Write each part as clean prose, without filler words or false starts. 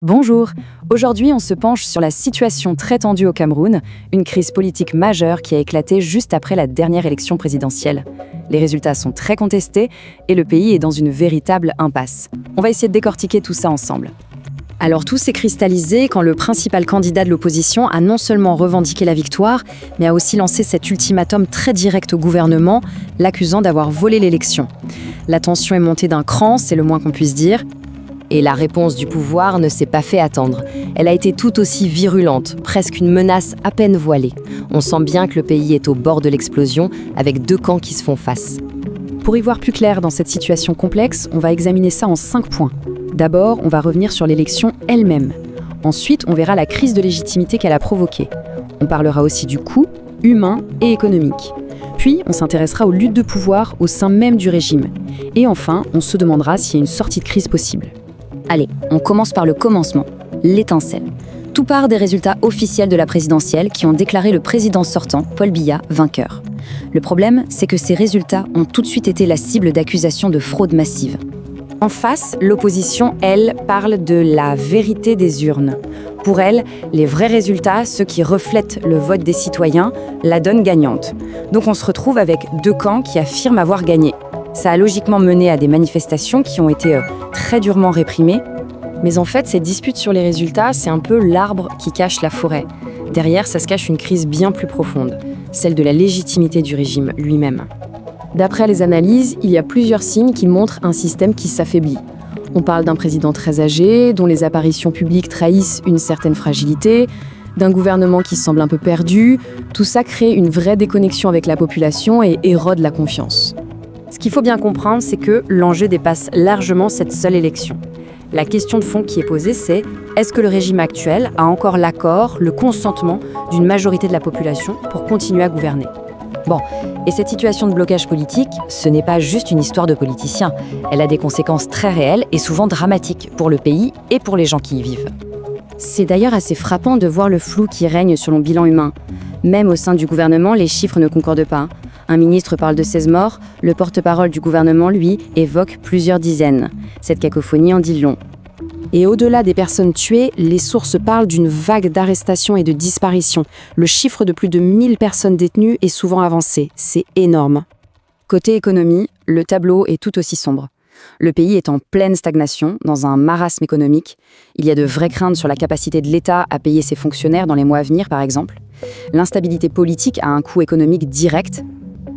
Bonjour, aujourd'hui on se penche sur la situation très tendue au Cameroun, une crise politique majeure qui a éclaté juste après la dernière élection présidentielle. Les résultats sont très contestés et le pays est dans une véritable impasse. On va essayer de décortiquer tout ça ensemble. Alors tout s'est cristallisé quand le principal candidat de l'opposition a non seulement revendiqué la victoire, mais a aussi lancé cet ultimatum très direct au gouvernement, l'accusant d'avoir volé l'élection. La tension est montée d'un cran, c'est le moins qu'on puisse dire. Et la réponse du pouvoir ne s'est pas fait attendre. Elle a été tout aussi virulente, presque une menace à peine voilée. On sent bien que le pays est au bord de l'explosion, avec deux camps qui se font face. Pour y voir plus clair dans cette situation complexe, on va examiner ça en 5 points. D'abord, on va revenir sur l'élection elle-même. Ensuite, on verra la crise de légitimité qu'elle a provoquée. On parlera aussi du coût, humain et économique. Puis, on s'intéressera aux luttes de pouvoir au sein même du régime. Et enfin, on se demandera s'il y a une sortie de crise possible. Allez, on commence par le commencement, l'étincelle. Tout part des résultats officiels de la présidentielle qui ont déclaré le président sortant, Paul Biya, vainqueur. Le problème, c'est que ces résultats ont tout de suite été la cible d'accusations de fraude massive. En face, l'opposition, elle, parle de la vérité des urnes. Pour elle, les vrais résultats, ceux qui reflètent le vote des citoyens, la donnent gagnante. Donc on se retrouve avec deux camps qui affirment avoir gagné. Ça a logiquement mené à des manifestations qui ont été très durement réprimées. Mais en fait, cette dispute sur les résultats, c'est un peu l'arbre qui cache la forêt. Derrière, ça se cache une crise bien plus profonde, celle de la légitimité du régime lui-même. D'après les analyses, il y a plusieurs signes qui montrent un système qui s'affaiblit. On parle d'un président très âgé, dont les apparitions publiques trahissent une certaine fragilité, d'un gouvernement qui semble un peu perdu. Tout ça crée une vraie déconnexion avec la population et érode la confiance. Ce qu'il faut bien comprendre, c'est que l'enjeu dépasse largement cette seule élection. La question de fond qui est posée, c'est est-ce que le régime actuel a encore l'accord, le consentement d'une majorité de la population pour continuer à gouverner ? Bon, et cette situation de blocage politique, ce n'est pas juste une histoire de politiciens. Elle a des conséquences très réelles et souvent dramatiques pour le pays et pour les gens qui y vivent. C'est d'ailleurs assez frappant de voir le flou qui règne sur le bilan humain. Même au sein du gouvernement, les chiffres ne concordent pas. Un ministre parle de 16 morts, le porte-parole du gouvernement, lui, évoque plusieurs dizaines. Cette cacophonie en dit long. Et au-delà des personnes tuées, les sources parlent d'une vague d'arrestations et de disparitions. Le chiffre de plus de 1000 personnes détenues est souvent avancé. C'est énorme. Côté économie, le tableau est tout aussi sombre. Le pays est en pleine stagnation, dans un marasme économique. Il y a de vraies craintes sur la capacité de l'État à payer ses fonctionnaires dans les mois à venir, par exemple. L'instabilité politique a un coût économique direct.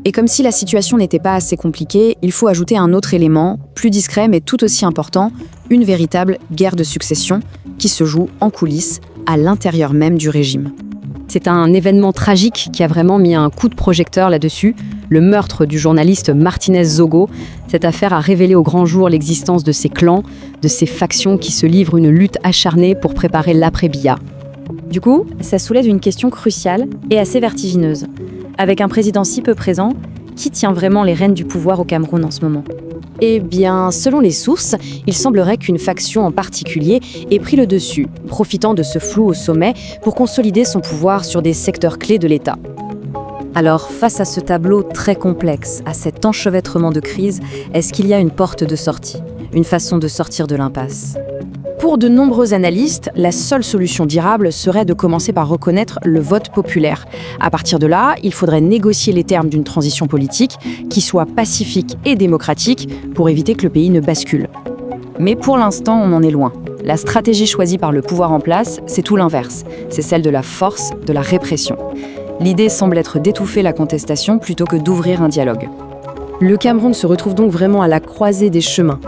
Et comme si la situation n'était pas assez compliquée, il faut ajouter un autre élément, plus discret mais tout aussi important, une véritable guerre de succession qui se joue en coulisses, à l'intérieur même du régime. C'est un événement tragique qui a vraiment mis un coup de projecteur là-dessus, le meurtre du journaliste Martinez Zogo. Cette affaire a révélé au grand jour l'existence de ces clans, de ces factions qui se livrent une lutte acharnée pour préparer l'après-Biya. Du coup, ça soulève une question cruciale et assez vertigineuse. Avec un président si peu présent, qui tient vraiment les rênes du pouvoir au Cameroun en ce moment ? Eh bien, selon les sources, il semblerait qu'une faction en particulier ait pris le dessus, profitant de ce flou au sommet pour consolider son pouvoir sur des secteurs clés de l'État. Alors, face à ce tableau très complexe, à cet enchevêtrement de crise, est-ce qu'il y a une porte de sortie, une façon de sortir de l'impasse ? Pour de nombreux analystes, la seule solution durable serait de commencer par reconnaître le vote populaire. À partir de là, il faudrait négocier les termes d'une transition politique qui soit pacifique et démocratique pour éviter que le pays ne bascule. Mais pour l'instant, on en est loin. La stratégie choisie par le pouvoir en place, c'est tout l'inverse. C'est celle de la force, de la répression. L'idée semble être d'étouffer la contestation plutôt que d'ouvrir un dialogue. Le Cameroun se retrouve donc vraiment à la croisée des chemins.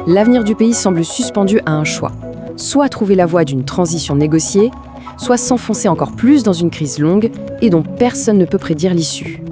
L'avenir du pays semble suspendu à un choix. Soit trouver la voie d'une transition négociée, soit s'enfoncer encore plus dans une crise longue et dont personne ne peut prédire l'issue.